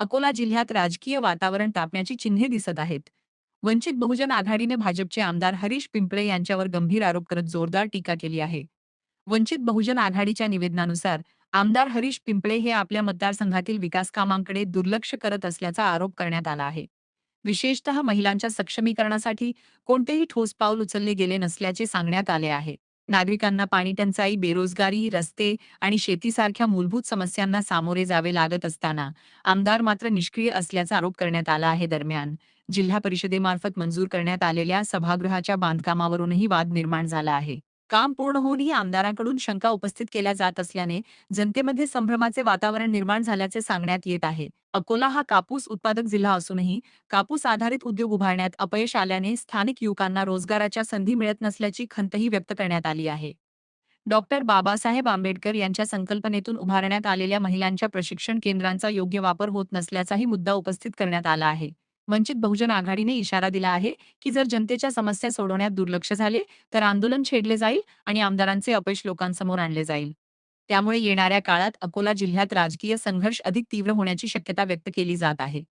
अकोला जिल्ह्यात राजकीय वातावरण तापण्याची चिन्हे दिसत आहेत. वंचित बहुजन आघाडीने भाजपचे आमदार हरीश पिंपळे यांच्यावर गंभीर आरोप करत जोरदार टीका केली आहे. वंचित बहुजन आघाडीच्या निवेदनानुसार आमदार हरीश पिंपळे हे आपल्या मतदारसंघातील विकास कामांकडे दुर्लक्ष करत असल्याचा आरोप करण्यात आला आहे. विशेषतः महिलांच्या सक्षमीकरणासाठी कोणतेही ठोस पाऊल उचलले गेले नसल्याचे सांगण्यात आले आहे. नागरिकांना पाणी टंचाई, बेरोजगारी, रस्ते आणि शेतीसारख्या मूलभूत समस्यांना सामोरे जावे लागत असताना आमदार मात्र निष्क्रिय असल्याचा आरोप करण्यात आला आहे. दरम्यान, जिल्हा परिषदेमार्फत मंजूर करण्यात आलेल्या सभागृहाच्या बांधकामावरूनही वाद निर्माण झाला आहे. काम पूर्ण होऊनही आमदारांकडून शंका उपस्थित केल्या जात असल्याने जनतेमध्ये संभ्रमाचे वातावरण निर्माण झाल्याचे सांगण्यात येत आहे. अकोला हा कापूस उत्पादक जिल्हा असूनही कापूस आधारित उद्योग उभारण्यात अपयश आल्याने स्थानिक युवकांना रोजगाराच्या संधी मिळत नसल्याची खंतही व्यक्त करण्यात आली आहे. डॉक्टर बाबासाहेब आंबेडकर यांच्या संकल्पनेतून उभारण्यात आलेल्या महिलांच्या प्रशिक्षण केंद्रांचा योग्य वापर होत नसल्याचाही मुद्दा उपस्थित करण्यात आला आहे. वंचित बहुजन आघाडीने इशारा दिला आहे की जर जनतेच्या समस्या सोडवण्यात दुर्लक्ष झाले तर आंदोलन छेडले जाईल आणि आमदारांचे अपयश लोकांसमोर आणले जाईल. त्यामुळे येणाऱ्या काळात अकोला जिल्ह्यात राजकीय संघर्ष अधिक तीव्र होण्याची शक्यता व्यक्त केली जात आहे.